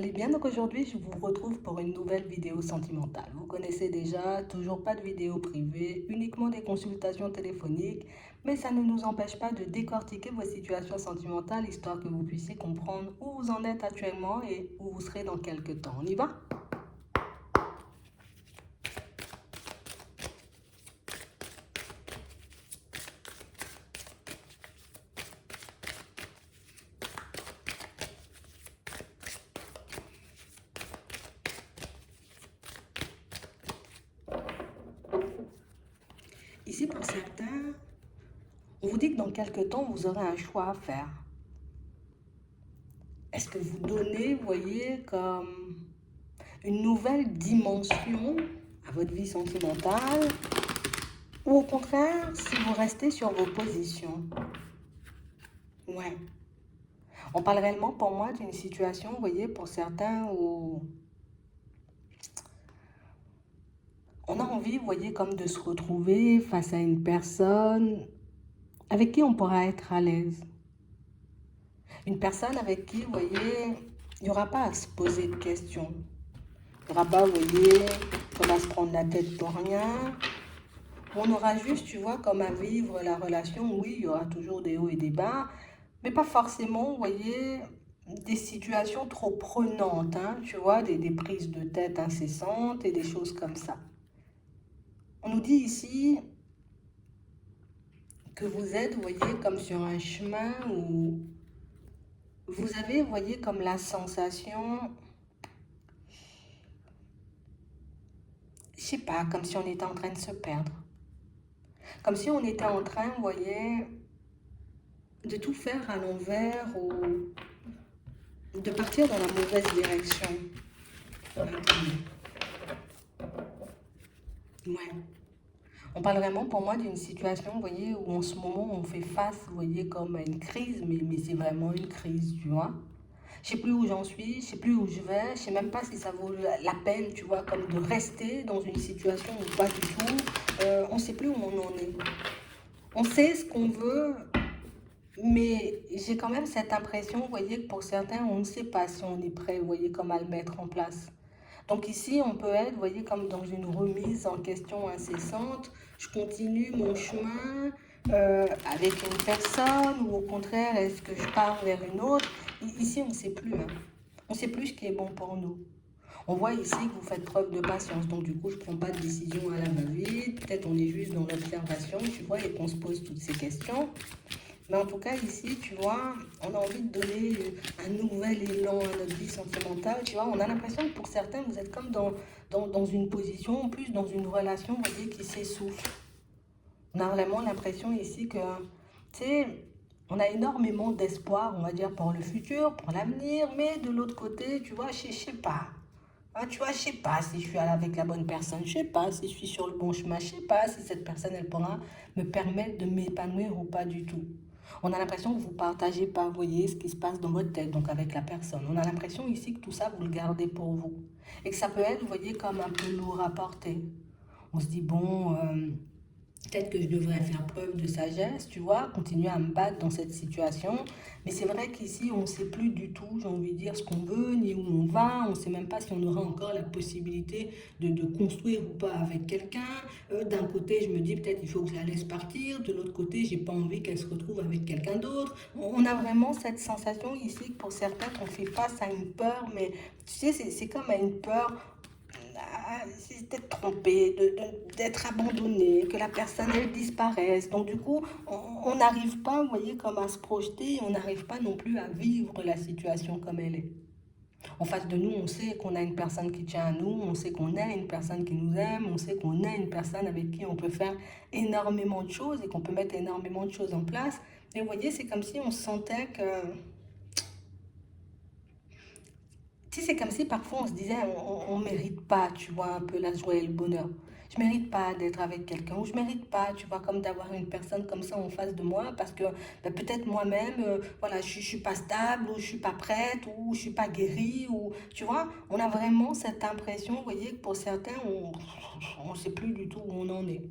allez bien? Donc aujourd'hui, je vous retrouve pour une nouvelle vidéo sentimentale. Vous connaissez déjà, toujours pas de vidéo privée, uniquement des consultations téléphoniques, mais ça ne nous empêche pas de décortiquer vos situations sentimentales, histoire que vous puissiez comprendre où vous en êtes actuellement et où vous serez dans quelques temps. On y va? Ici, pour certains, on vous dit que dans quelques temps, vous aurez un choix à faire. Est-ce que vous donnez, vous voyez, comme une nouvelle dimension à votre vie sentimentale? Ou au contraire, si vous restez sur vos positions? Ouais. On parle réellement pour moi d'une situation, vous voyez, pour certains où on a envie, vous voyez, comme de se retrouver face à une personne avec qui on pourra être à l'aise. Une personne avec qui, vous voyez, il n'y aura pas à se poser de questions. Il n'y aura pas, vous voyez, comme à se prendre la tête pour rien. On aura juste, tu vois, comme à vivre la relation. Oui, il y aura toujours des hauts et des bas, mais pas forcément, vous voyez, des situations trop prenantes, hein, tu vois, des prises de tête incessantes et des choses comme ça. On nous dit ici que vous êtes, vous voyez, comme sur un chemin où vous avez, vous voyez, comme la sensation, je sais pas, comme si on était en train de se perdre. Comme si on était en train, vous voyez, de tout faire à l'envers ou de partir dans la mauvaise direction. Ouais. On parle vraiment pour moi d'une situation, vous voyez, où en ce moment on fait face, vous voyez, comme à une crise, mais c'est vraiment une crise, tu vois. Je sais plus où j'en suis, je sais plus où je vais, je sais même pas si ça vaut la peine, tu vois, comme de rester dans une situation où pas du tout. On sait plus où on en est. On sait ce qu'on veut, mais j'ai quand même cette impression, vous voyez, que pour certains, on ne sait pas si on est prêt, vous voyez, comme à le mettre en place. Donc ici, on peut être, vous voyez, comme dans une remise en question incessante. Je continue mon chemin avec une personne ou au contraire, est-ce que je pars vers une autre? Ici, on ne sait plus. Hein. On ne sait plus ce qui est bon pour nous. On voit ici que vous faites preuve de patience. Donc du coup, je ne prends pas de décision à la va-vite. Peut-être on est juste dans l'observation, tu vois, et qu'on se pose toutes ces questions. Mais en tout cas, ici, tu vois, on a envie de donner un nouvel élan à notre vie sentimentale. Tu vois, on a l'impression que pour certains, vous êtes comme dans une position, en plus dans une relation, vous voyez, qui s'essouffle. On a vraiment l'impression ici que, tu sais, on a énormément d'espoir, on va dire, pour le futur, pour l'avenir. Mais de l'autre côté, tu vois, je sais pas. Hein, tu vois, je sais pas si je suis avec la bonne personne, je sais pas si je suis sur le bon chemin, je sais pas si cette personne, elle pourra me permettre de m'épanouir ou pas du tout. On a l'impression que vous partagez pas, vous voyez, ce qui se passe dans votre tête, donc avec la personne. On a l'impression ici que tout ça, vous le gardez pour vous. Et que ça peut être, vous voyez, comme un peu lourd à porter. On se dit, bon, peut-être que je devrais faire preuve de sagesse, tu vois, continuer à me battre dans cette situation. Mais c'est vrai qu'ici, on ne sait plus du tout, j'ai envie de dire, ce qu'on veut, ni où on va. On ne sait même pas si on aura encore la possibilité de construire ou pas avec quelqu'un. D'un côté, je me dis peut-être il faut que je la laisse partir. De l'autre côté, j'ai pas envie qu'elle se retrouve avec quelqu'un d'autre. On a vraiment cette sensation ici que pour certains, qu'on fait face à une peur. Mais tu sais, c'est comme à une peur d'être trompé, d'être abandonné, que la personne elle disparaisse. Donc du coup, on n'arrive pas, vous voyez, comme à se projeter, on n'arrive pas non plus à vivre la situation comme elle est. En face de nous, on sait qu'on a une personne qui tient à nous, on sait qu'on a une personne qui nous aime, on sait qu'on a une personne avec qui on peut faire énormément de choses et qu'on peut mettre énormément de choses en place. Et vous voyez, c'est comme si on sentait que tu sais, c'est comme si parfois on se disait on mérite pas, tu vois, un peu la joie et le bonheur. Je mérite pas d'être avec quelqu'un ou je mérite pas, tu vois, comme d'avoir une personne comme ça en face de moi parce que ben, peut-être moi-même, voilà, je suis pas stable ou je suis pas prête ou je suis pas guérie ou, tu vois, on a vraiment cette impression, vous voyez, que pour certains, on sait plus du tout où on en est.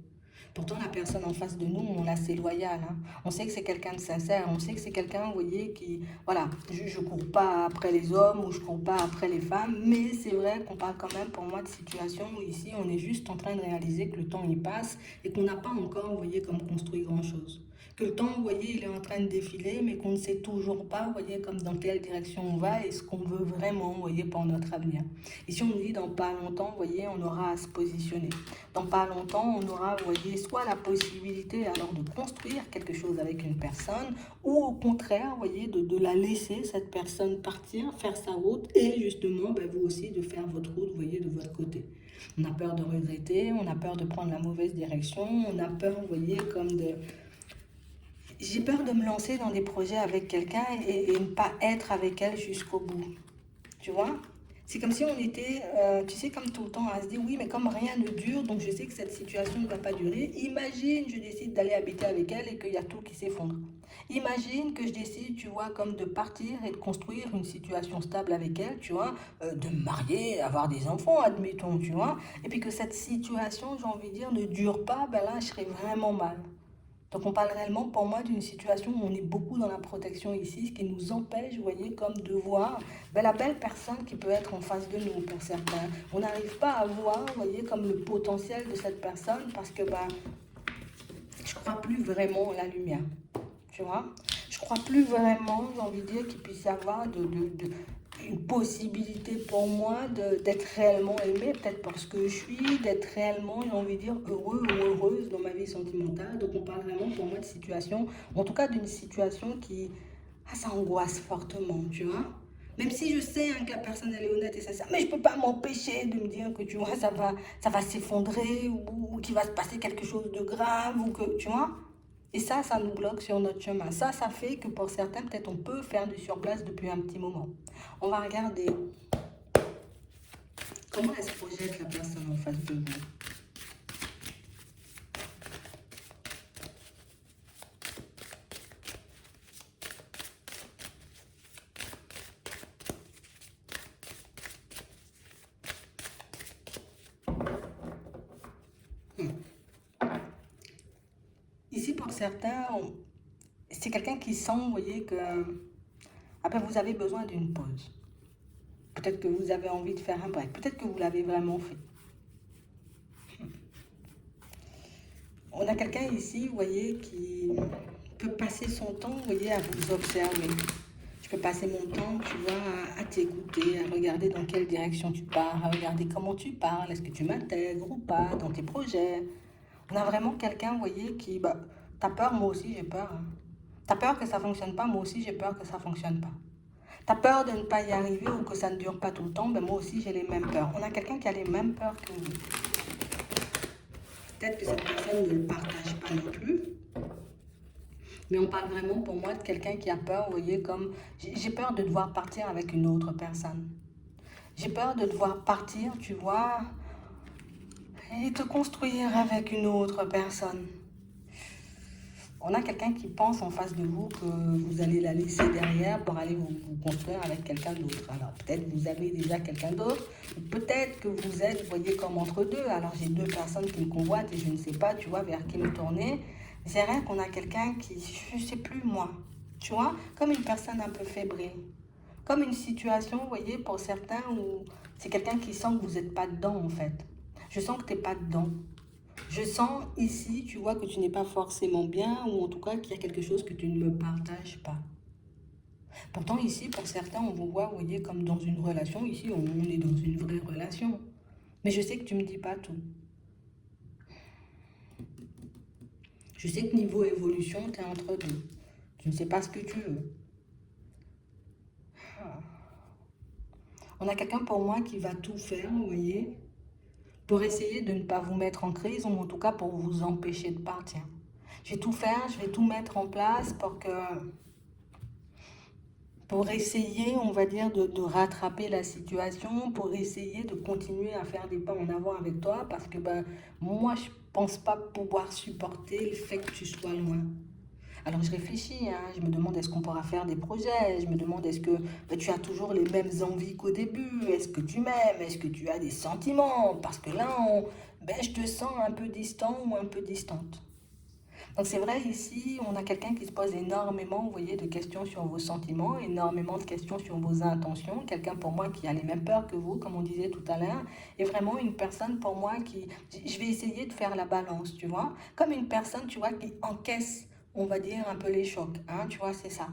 Pourtant, la personne en face de nous, on la sait loyale, hein. On sait que c'est quelqu'un de sincère, on sait que c'est quelqu'un, vous voyez, qui... Voilà, je ne cours pas après les hommes ou je ne cours pas après les femmes, mais c'est vrai qu'on parle quand même, pour moi, de situation où ici, on est juste en train de réaliser que le temps y passe et qu'on n'a pas encore, vous voyez, comme construit grand-chose. Que le temps, vous voyez, il est en train de défiler, mais qu'on ne sait toujours pas, vous voyez, comme dans quelle direction on va et ce qu'on veut vraiment, vous voyez, pour notre avenir. Ici, on nous dit dans pas longtemps, vous voyez, on aura à se positionner. Dans pas longtemps, on aura, vous voyez, soit la possibilité alors de construire quelque chose avec une personne, ou au contraire, vous voyez, de la laisser, cette personne, partir, faire sa route, et justement, ben, vous aussi, de faire votre route, vous voyez, de votre côté. On a peur de regretter, on a peur de prendre la mauvaise direction, on a peur, vous voyez, comme de... J'ai peur de me lancer dans des projets avec quelqu'un et ne pas être avec elle jusqu'au bout. Tu vois? C'est comme si on était, tu sais, comme tout le temps à se dire, oui, mais comme rien ne dure, donc je sais que cette situation ne va pas durer. Imagine, je décide d'aller habiter avec elle et qu'il y a tout qui s'effondre. Imagine que je décide, tu vois, comme de partir et de construire une situation stable avec elle, tu vois, de me marier, avoir des enfants, admettons, tu vois, et puis que cette situation, j'ai envie de dire, ne dure pas, ben là, je serais vraiment mal. Donc on parle réellement pour moi d'une situation où on est beaucoup dans la protection ici, ce qui nous empêche, vous voyez, comme de voir ben, la belle personne qui peut être en face de nous pour certains. On n'arrive pas à voir, vous voyez, comme le potentiel de cette personne parce que ben, je ne crois plus vraiment en la lumière, tu vois. Je ne crois plus vraiment, j'ai envie de dire, qu'il puisse y avoir une possibilité pour moi d'être réellement aimée, peut-être parce que je suis, d'être réellement, j'ai envie de dire, heureux ou heureuse dans ma vie sentimentale. Donc on parle vraiment pour moi de situation, en tout cas d'une situation qui, ça angoisse fortement, tu vois. Même si je sais hein, que la personne elle est honnête et sincère, mais je ne peux pas m'empêcher de me dire que tu vois, ça va s'effondrer ou qu'il va se passer quelque chose de grave ou que, tu vois. Et ça nous bloque sur notre chemin. Ça fait que pour certains, peut-être on peut faire du surplace depuis un petit moment. On va regarder comment elle se projette la personne en face de vous. Ici, pour certains, c'est quelqu'un qui sent, vous voyez, que après, vous avez besoin d'une pause. Peut-être que vous avez envie de faire un break. Peut-être que vous l'avez vraiment fait. On a quelqu'un ici, vous voyez, qui peut passer son temps, vous voyez, à vous observer. Je peux passer mon temps, tu vois, à t'écouter, à regarder dans quelle direction tu pars, à regarder comment tu parles, est-ce que tu m'intègres ou pas dans tes projets. On a vraiment quelqu'un, vous voyez, qui, bah, t'as peur, moi aussi j'ai peur. Hein. T'as peur que ça fonctionne pas, moi aussi j'ai peur que ça fonctionne pas. T'as peur de ne pas y arriver ou que ça ne dure pas tout le temps, ben moi aussi j'ai les mêmes peurs. On a quelqu'un qui a les mêmes peurs que vous. Peut-être que cette personne ne le partage pas non plus. Mais on parle vraiment pour moi de quelqu'un qui a peur, vous voyez, comme j'ai peur de devoir partir avec une autre personne. J'ai peur de devoir partir, tu vois, et te construire avec une autre personne. On a quelqu'un qui pense en face de vous que vous allez la laisser derrière pour aller vous construire avec quelqu'un d'autre. Alors peut-être vous avez déjà quelqu'un d'autre, peut-être que vous êtes, vous voyez, comme entre deux. Alors j'ai deux personnes qui me convoitent et je ne sais pas, tu vois, vers qui me tourner. C'est vrai qu'on a quelqu'un qui, je ne sais plus moi, tu vois, comme une personne un peu fébrile. Comme une situation, vous voyez, pour certains, où c'est quelqu'un qui sent que vous n'êtes pas dedans en fait. Je sens que tu n'es pas dedans. Je sens ici, tu vois, que tu n'es pas forcément bien ou en tout cas qu'il y a quelque chose que tu ne me partages pas. Pourtant ici, pour certains, on vous voit, vous voyez, comme dans une relation. Ici, on est dans une vraie relation. Mais je sais que tu ne me dis pas tout. Je sais que niveau évolution, tu es entre deux. Tu ne sais pas ce que tu veux. On a quelqu'un pour moi qui va tout faire, vous voyez, pour essayer de ne pas vous mettre en crise ou en tout cas pour vous empêcher de partir. Je vais tout faire, je vais tout mettre en place pour essayer, on va dire, de rattraper la situation, pour essayer de continuer à faire des pas en avant avec toi parce que ben, moi, je ne pense pas pouvoir supporter le fait que tu sois loin. Alors je réfléchis, hein, je me demande est-ce qu'on pourra faire des projets, je me demande est-ce que ben, tu as toujours les mêmes envies qu'au début, est-ce que tu m'aimes, est-ce que tu as des sentiments, parce que là, ben, je te sens un peu distant ou un peu distante. Donc c'est vrai, ici, on a quelqu'un qui se pose énormément, vous voyez, de questions sur vos sentiments, énormément de questions sur vos intentions. Quelqu'un pour moi qui a les mêmes peurs que vous, comme on disait tout à l'heure, et vraiment une personne pour moi qui... Je vais essayer de faire la balance, tu vois. Comme une personne, tu vois, qui encaisse, on va dire, un peu les chocs, hein, tu vois, c'est ça.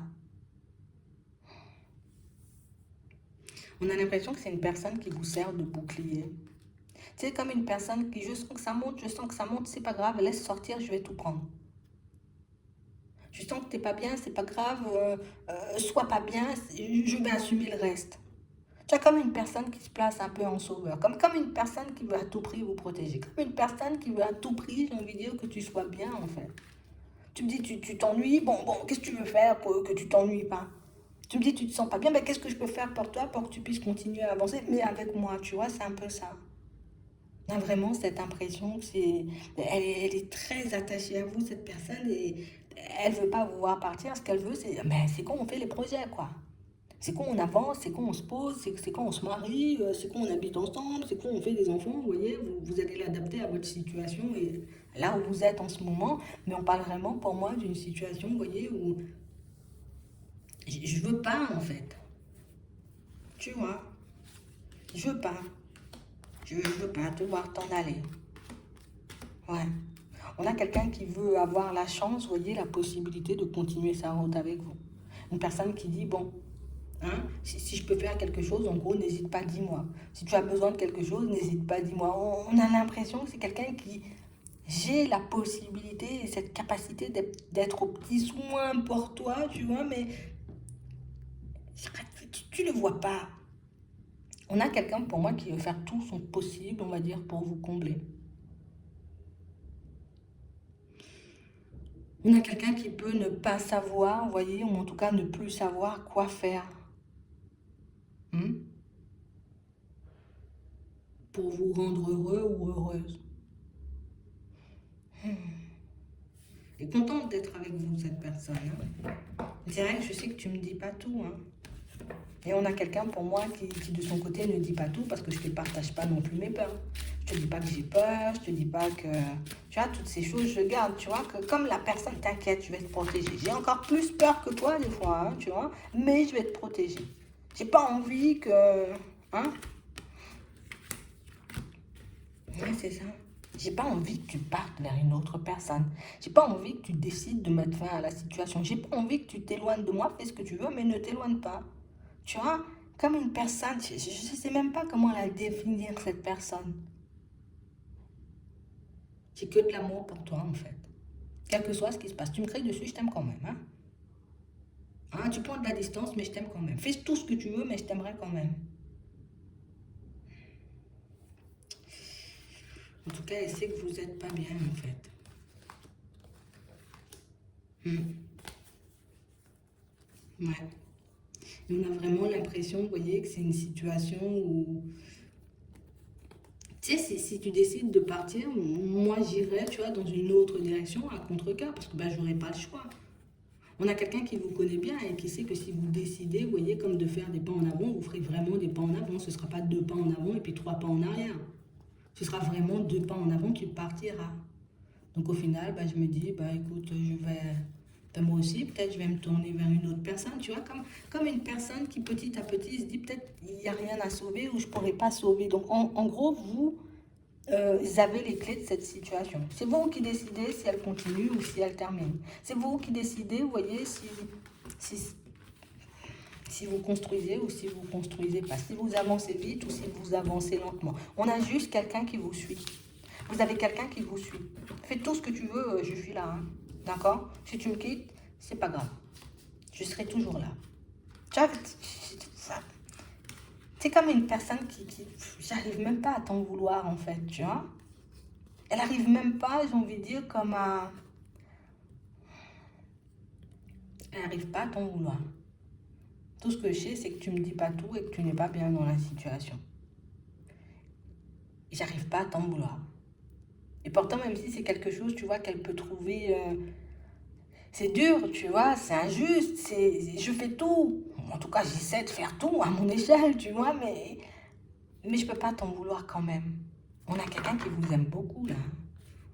On a l'impression que c'est une personne qui vous sert de bouclier. C'est comme une personne qui, je sens que ça monte, c'est pas grave, laisse sortir, je vais tout prendre. Je sens que t'es pas bien, c'est pas grave, sois pas bien, je vais assumer le reste. Tu es comme une personne qui se place un peu en sauveur, comme une personne qui veut à tout prix vous protéger, comme une personne qui veut à tout prix, j'ai envie de dire, que tu sois bien en fait. Tu me dis, tu t'ennuies, bon, qu'est-ce que tu veux faire pour que tu t'ennuies pas? Tu me dis, tu te sens pas bien, mais qu'est-ce que je peux faire pour toi pour que tu puisses continuer à avancer, mais avec moi, tu vois, c'est un peu ça. On a vraiment cette impression que elle est très attachée à vous, cette personne, et elle veut pas vous voir partir. Ce qu'elle veut, c'est quand on fait les projets, quoi. C'est quand on avance, c'est quand on se pose, c'est quand on se marie, c'est quand on habite ensemble, c'est quand on fait des enfants, vous voyez, vous allez l'adapter à votre situation et là où vous êtes en ce moment. Mais on parle vraiment pour moi d'une situation, vous voyez, où je veux pas, en fait. Tu vois, je veux pas. Je veux pas te voir t'en aller. Ouais. On a quelqu'un qui veut avoir la chance, vous voyez, la possibilité de continuer sa route avec vous. Une personne qui dit, bon, hein, si je peux faire quelque chose, en gros, n'hésite pas, dis-moi. Si tu as besoin de quelque chose, n'hésite pas, dis-moi. On a l'impression que c'est quelqu'un qui, j'ai la possibilité et cette capacité d'être au petit soin pour toi, tu vois, mais tu ne le vois pas. On a quelqu'un pour moi qui veut faire tout son possible, on va dire, pour vous combler. On a quelqu'un qui peut ne pas savoir, vous voyez, ou en tout cas ne plus savoir quoi faire, hein, pour vous rendre heureux ou heureuse. Et contente d'être avec vous, cette personne. Hein. C'est vrai que je sais que tu ne me dis pas tout. Hein. Et on a quelqu'un pour moi qui, de son côté, ne dit pas tout parce que je ne te partage pas non plus mes peurs. Je ne te dis pas que j'ai peur, je ne te dis pas que... Tu vois, toutes ces choses, je garde, tu vois, que comme la personne t'inquiète, je vais te protéger. J'ai encore plus peur que toi, des fois, hein, tu vois, mais je vais te protéger. J'ai pas envie que... Hein. Ouais, c'est ça. J'ai pas envie que tu partes vers une autre personne. J'ai pas envie que tu décides de mettre fin à la situation. J'ai pas envie que tu t'éloignes de moi. Fais ce que tu veux, mais ne t'éloigne pas. Tu vois, comme une personne, je ne sais même pas comment la définir, cette personne. J'ai que de l'amour pour toi, en fait. Quel que soit ce qui se passe. Tu me cries dessus, je t'aime quand même. Hein? Hein, tu prends de la distance, mais je t'aime quand même. Fais tout ce que tu veux, mais je t'aimerai quand même. En tout cas, elle sait que vous n'êtes pas bien, en fait. Ouais. Et on a vraiment l'impression, vous voyez, que c'est une situation où... Tu sais, si tu décides de partir, moi j'irai, tu vois, dans une autre direction, à contre-cœur, parce que ben, j'aurai pas le choix. On a quelqu'un qui vous connaît bien et qui sait que si vous décidez, vous voyez, comme de faire des pas en avant, vous ferez vraiment des pas en avant. Ce ne sera pas deux pas en avant et puis trois pas en arrière. Ce sera vraiment deux pas en avant qui partira. Donc au final, bah, je me dis, bah, écoute, je vais, ben, moi aussi, peut-être je vais me tourner vers une autre personne, tu vois, comme une personne qui petit à petit se dit, peut-être il n'y a rien à sauver ou je ne pourrai pas sauver. Donc en gros, vous avez les clés de cette situation. C'est vous qui décidez si elle continue ou si elle termine. C'est vous qui décidez, vous voyez, si, si vous construisez ou si vous construisez pas. Si vous avancez vite ou si vous avancez lentement. On a juste quelqu'un qui vous suit. Vous avez quelqu'un qui vous suit. Fais tout ce que tu veux, je suis là. Hein. D'accord. Si tu me quittes, c'est pas grave. Je serai toujours là. Tu vois, c'est comme une personne j'arrive même pas à t'en vouloir en fait, tu vois. Elle arrive même pas, j'ai envie de dire, comme à... Elle n'arrive pas à t'en vouloir. Tout ce que je sais, c'est que tu me dis pas tout et que tu n'es pas bien dans la situation. J'arrive pas à t'en vouloir. Et pourtant, même si c'est quelque chose, tu vois, qu'elle peut trouver... c'est dur, tu vois, c'est injuste, je fais tout. En tout cas, j'essaie de faire tout à mon échelle, tu vois, mais je peux pas t'en vouloir quand même. On a quelqu'un qui vous aime beaucoup, là.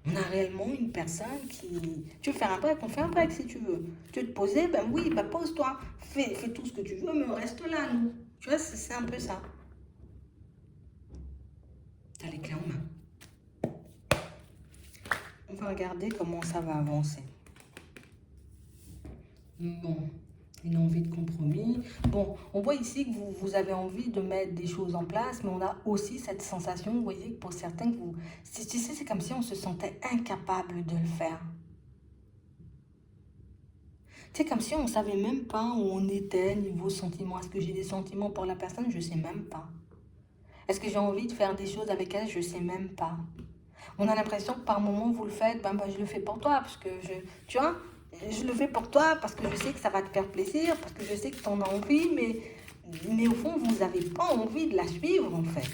On a réellement une personne qui... Tu veux faire un break, on fait un break si tu veux. Tu veux te poser, ben oui, ben pose-toi. Fais tout ce que tu veux, mais on reste là, nous. Tu vois, c'est un peu ça. T'as les clés en main. On va regarder comment ça va avancer. Bon, une envie de compromis. Bon, on voit ici que vous avez envie de mettre des choses en place, mais on a aussi cette sensation, vous voyez, que pour certains, que vous... Tu sais, c'est comme si on se sentait incapable de le faire. C'est comme si on ne savait même pas où on était niveau sentiments. Est-ce que j'ai des sentiments pour la personne? Je ne sais même pas. Est-ce que j'ai envie de faire des choses avec elle? Je ne sais même pas. On a l'impression que par moment, vous le faites, je le fais pour toi, parce que tu vois, je le fais pour toi parce que je sais que ça va te faire plaisir, parce que je sais que tu en as envie, mais au fond, vous n'avez pas envie de la suivre, en fait.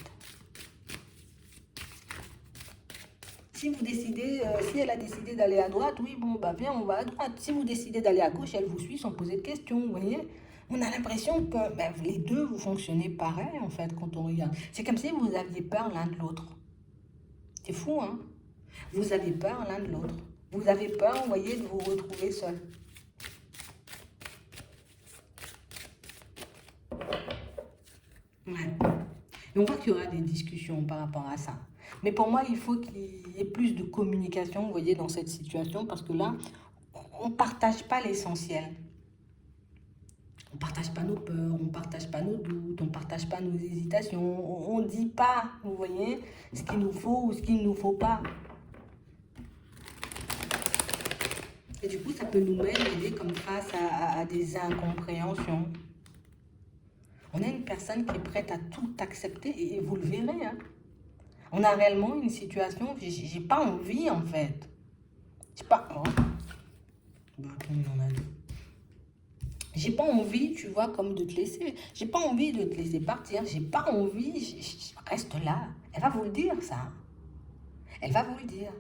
Si vous décidez, si elle a décidé d'aller à droite, oui, bon, bah bien, on va à droite. Si vous décidez d'aller à gauche, elle vous suit sans poser de questions, vous voyez. On a l'impression que les deux, vous fonctionnez pareil, en fait, quand on regarde. C'est comme si vous aviez peur l'un de l'autre. C'est fou, hein? Vous avez peur l'un de l'autre. Vous avez peur, vous voyez, de vous retrouver seul. Ouais. Et on voit qu'il y aura des discussions par rapport à ça. Mais pour moi, il faut qu'il y ait plus de communication, vous voyez, dans cette situation, parce que là, on ne partage pas l'essentiel. On ne partage pas nos peurs, on ne partage pas nos doutes, on ne partage pas nos hésitations. On ne dit pas, vous voyez, ce qu'il nous faut ou ce qu'il ne nous faut pas. Et du coup, ça peut nous mettre comme face à des incompréhensions. On a une personne qui est prête à tout accepter et vous le verrez. Hein. On a réellement une situation, j'ai pas envie en fait. J'ai pas... Oh. Bah, attends, il en a deux. J'ai pas envie, tu vois, comme de te laisser. J'ai pas envie de te laisser partir. J'ai pas envie, je reste là. Elle va vous le dire, ça. Elle va vous le dire.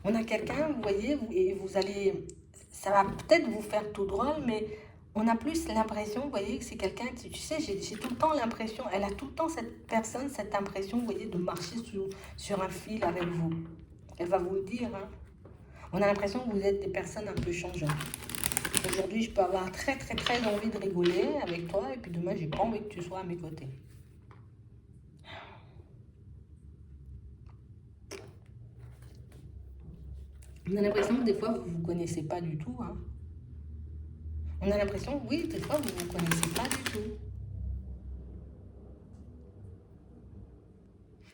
On a quelqu'un, vous voyez, et vous allez... Ça va peut-être vous faire tout drôle, mais on a plus l'impression, vous voyez, que c'est quelqu'un, tu sais, j'ai tout le temps l'impression, elle a tout le temps cette personne, cette impression, vous voyez, de marcher sur un fil avec vous. Elle va vous le dire, hein. On a l'impression que vous êtes des personnes un peu changeantes. Aujourd'hui, je peux avoir très, très, très envie de rigoler avec toi, et puis demain, j'ai pas envie que tu sois à mes côtés. On a l'impression que des fois, vous ne vous connaissez pas du tout, hein. On a l'impression, oui, des fois, vous ne vous connaissez pas du tout.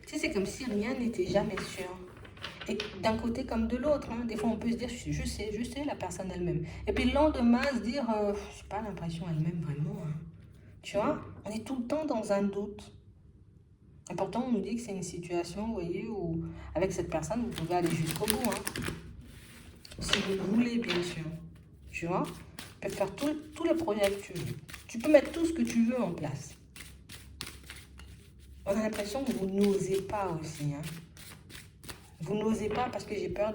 Tu sais, c'est comme si rien n'était jamais sûr. Et d'un côté comme de l'autre, hein, des fois on peut se dire, je sais la personne elle-même. Et puis le lendemain, se dire, je n'ai pas l'impression elle-même vraiment. Hein. Tu vois, on est tout le temps dans un doute. Et pourtant, on nous dit que c'est une situation, vous voyez, où avec cette personne, vous pouvez aller jusqu'au bout. Hein. Si vous voulez, bien sûr. Tu vois, tu peux faire tous les projets que tu veux. Tu peux mettre tout ce que tu veux en place. On a l'impression que vous n'osez pas aussi. Hein. Vous n'osez pas parce que j'ai peur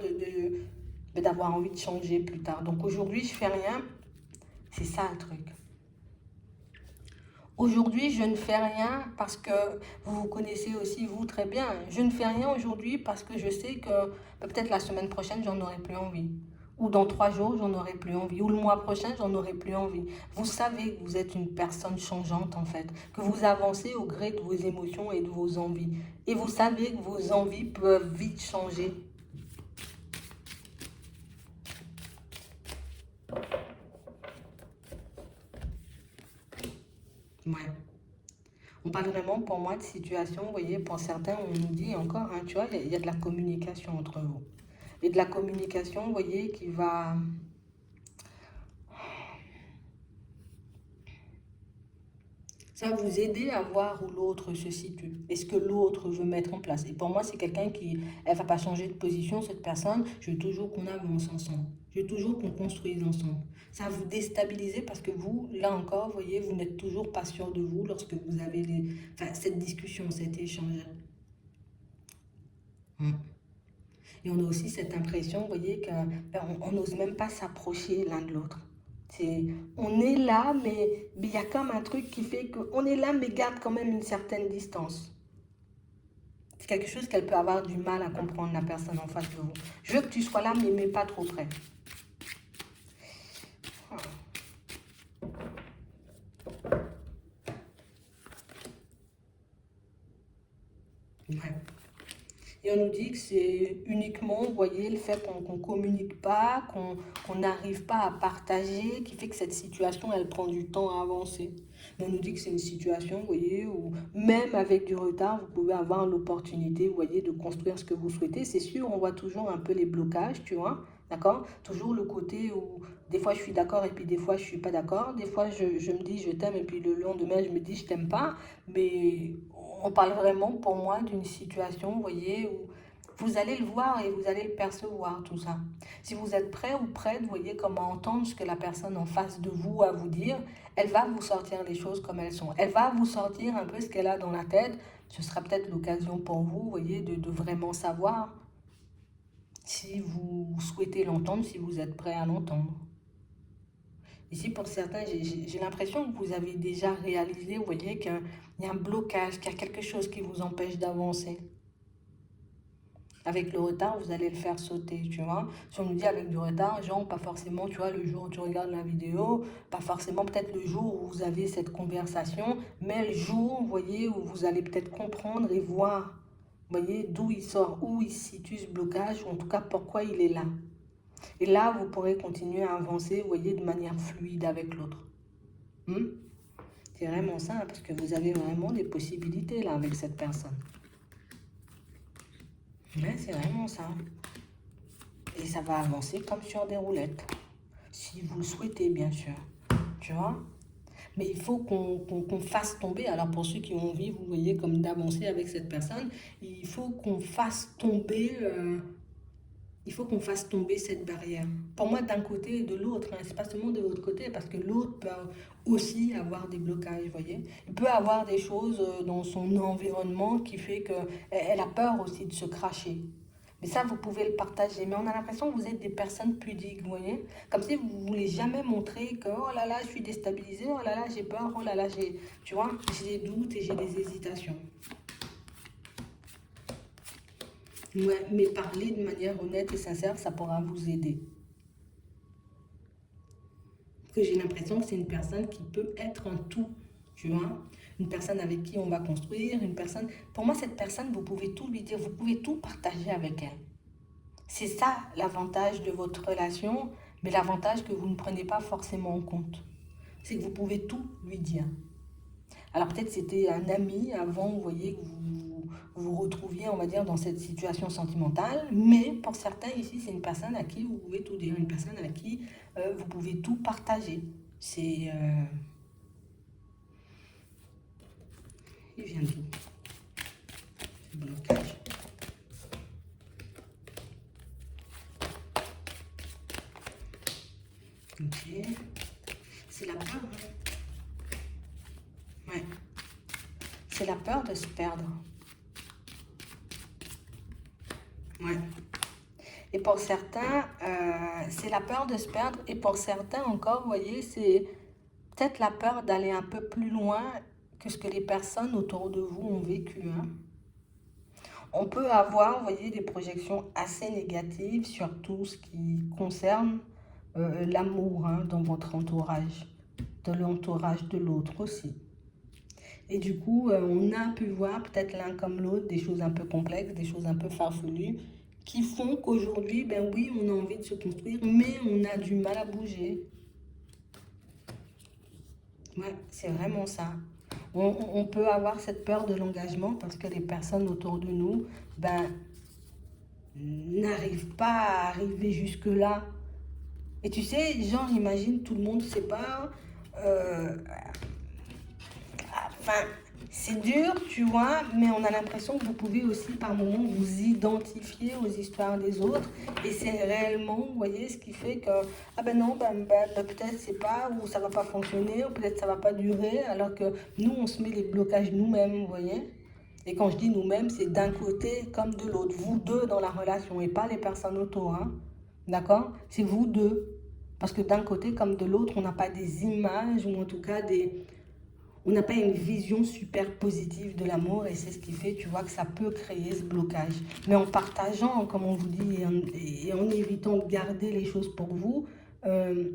d'avoir envie de changer plus tard. Donc aujourd'hui, je fais rien. C'est ça le truc. Aujourd'hui, je ne fais rien parce que vous vous connaissez aussi, vous, très bien. Je ne fais rien aujourd'hui parce que je sais que peut-être la semaine prochaine, j'en aurai plus envie. Ou dans 3 jours, j'en aurai plus envie. Ou le mois prochain, j'en aurai plus envie. Vous savez que vous êtes une personne changeante, en fait. Que vous avancez au gré de vos émotions et de vos envies. Et vous savez que vos envies peuvent vite changer. Ouais. On parle vraiment, pour moi, de situation, vous voyez, pour certains, on nous dit encore, hein, tu vois, il y a de la communication entre vous. Et de la communication, vous voyez, qui va... Ça va vous aider à voir où l'autre se situe. Et ce que l'autre veut mettre en place. Et pour moi, c'est quelqu'un qui... Elle va pas changer de position, cette personne. Je veux toujours qu'on avance ensemble. Je veux toujours qu'on construise ensemble. Ça va vous déstabiliser parce que vous, là encore, vous voyez, vous n'êtes toujours pas sûr de vous lorsque vous avez cette discussion, cet échange. Hum. Et on a aussi cette impression, vous voyez, qu'on n'ose même pas s'approcher l'un de l'autre. On est là, mais il y a comme un truc qui fait qu'on est là, mais garde quand même une certaine distance. C'est quelque chose qu'elle peut avoir du mal à comprendre, la personne en face de vous. Je veux que tu sois là, mais pas trop près. Ouais. Et on nous dit que c'est uniquement, vous voyez, le fait qu'on ne communique pas, qu'on n'arrive pas à partager, qui fait que cette situation, elle prend du temps à avancer. Mais on nous dit que c'est une situation, vous voyez, où même avec du retard, vous pouvez avoir l'opportunité, vous voyez, de construire ce que vous souhaitez. C'est sûr, on voit toujours un peu les blocages, tu vois, d'accord? Toujours le côté où des fois je suis d'accord et puis des fois je suis pas d'accord. Des fois je me dis je t'aime et puis le lendemain je me dis je t'aime pas. Mais on parle vraiment pour moi d'une situation, vous voyez, où vous allez le voir et vous allez le percevoir, tout ça. Si vous êtes prêt ou prête, vous voyez, comme à entendre ce que la personne en face de vous a à vous dire, elle va vous sortir les choses comme elles sont. Elle va vous sortir un peu ce qu'elle a dans la tête. Ce sera peut-être l'occasion pour vous, vous voyez, de vraiment savoir si vous souhaitez l'entendre, si vous êtes prêt à l'entendre. Ici, pour certains, j'ai l'impression que vous avez déjà réalisé, vous voyez, qu'il y a un blocage, qu'il y a quelque chose qui vous empêche d'avancer. Avec le retard, vous allez le faire sauter, tu vois. Si on nous dit avec du retard, genre, pas forcément, tu vois, le jour où tu regardes la vidéo, pas forcément peut-être le jour où vous avez cette conversation, mais le jour, vous voyez, où vous allez peut-être comprendre et voir, vous voyez, d'où il sort, où il se situe ce blocage, ou en tout cas, pourquoi il est là. Et là, vous pourrez continuer à avancer, vous voyez, de manière fluide avec l'autre. C'est vraiment ça, parce que vous avez vraiment des possibilités là avec cette personne. Mais c'est vraiment ça. Et ça va avancer comme sur des roulettes. Si vous le souhaitez, bien sûr. Tu vois? Mais il faut qu'on fasse tomber, alors pour ceux qui ont envie, vous voyez, comme d'avancer avec cette personne, il faut qu'on fasse tomber... il faut qu'on fasse tomber cette barrière. Pour moi, d'un côté et de l'autre, hein, c'est pas seulement de l'autre côté, parce que l'autre peut aussi avoir des blocages, vous voyez. Il peut avoir des choses dans son environnement qui fait qu'elle a peur aussi de se cracher. Mais ça, vous pouvez le partager. Mais on a l'impression que vous êtes des personnes pudiques, vous voyez. Comme si vous ne voulez jamais montrer que, oh là là, je suis déstabilisée, oh là là, j'ai peur, oh là là, tu vois, j'ai des doutes et j'ai des hésitations. Ouais, mais parler de manière honnête et sincère, ça pourra vous aider. Parce que j'ai l'impression que c'est une personne qui peut être un tout, tu vois. Une personne avec qui on va construire, une personne... Pour moi, cette personne, vous pouvez tout lui dire, vous pouvez tout partager avec elle. C'est ça l'avantage de votre relation, mais l'avantage que vous ne prenez pas forcément en compte. C'est que vous pouvez tout lui dire. Alors peut-être c'était un ami avant, vous voyez, que vous retrouviez, on va dire, dans cette situation sentimentale. Mais pour certains ici, c'est une personne à qui vous pouvez tout dire, une personne à qui vous pouvez tout partager. C'est... il vient d'où? Ce blocage. Ok. C'est la peur. Ouais. C'est la peur de se perdre. Ouais. Et pour certains, c'est la peur de se perdre. Et pour certains encore, vous voyez, c'est peut-être la peur d'aller un peu plus loin que ce que les personnes autour de vous ont vécu. Hein. On peut avoir, vous voyez, des projections assez négatives sur tout ce qui concerne l'amour dans votre entourage, de l'entourage de l'autre aussi. Et du coup, on a pu voir peut-être l'un comme l'autre des choses un peu complexes, des choses un peu farfelues, qui font qu'aujourd'hui, ben oui, on a envie de se construire, mais on a du mal à bouger. Ouais, c'est vraiment ça. On peut avoir cette peur de l'engagement parce que les personnes autour de nous, ben, n'arrivent pas à arriver jusque-là. Et tu sais, genre, imagine, tout le monde se sépare. Enfin, c'est dur, tu vois, mais on a l'impression que vous pouvez aussi par moments vous identifier aux histoires des autres. Et c'est réellement, vous voyez, ce qui fait que, ah ben non, peut-être c'est pas, ou ça va pas fonctionner, ou peut-être ça va pas durer, alors que nous, on se met les blocages nous-mêmes, vous voyez. Et quand je dis nous-mêmes, c'est d'un côté comme de l'autre, vous deux dans la relation, et pas les personnes autour, hein. D'accord? C'est vous deux. Parce que d'un côté comme de l'autre, on n'a pas des images, ou en tout cas des on n'a pas une vision super positive de l'amour et c'est ce qui fait, tu vois, que ça peut créer ce blocage. Mais en partageant, comme on vous dit, et en évitant de garder les choses pour vous, euh,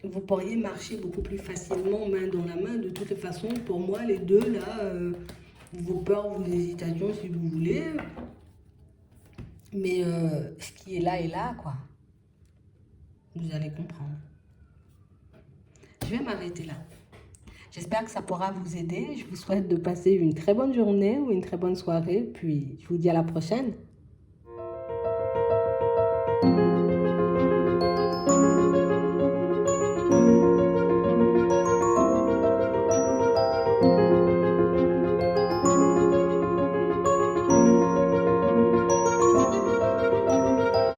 vous pourriez marcher beaucoup plus facilement main dans la main. De toutes les façons, pour moi, les deux, là, vos peurs, vos hésitations, si vous voulez, mais ce qui est là, quoi. Vous allez comprendre. Je vais m'arrêter là. J'espère que ça pourra vous aider. Je vous souhaite de passer une très bonne journée ou une très bonne soirée. Puis, je vous dis à la prochaine.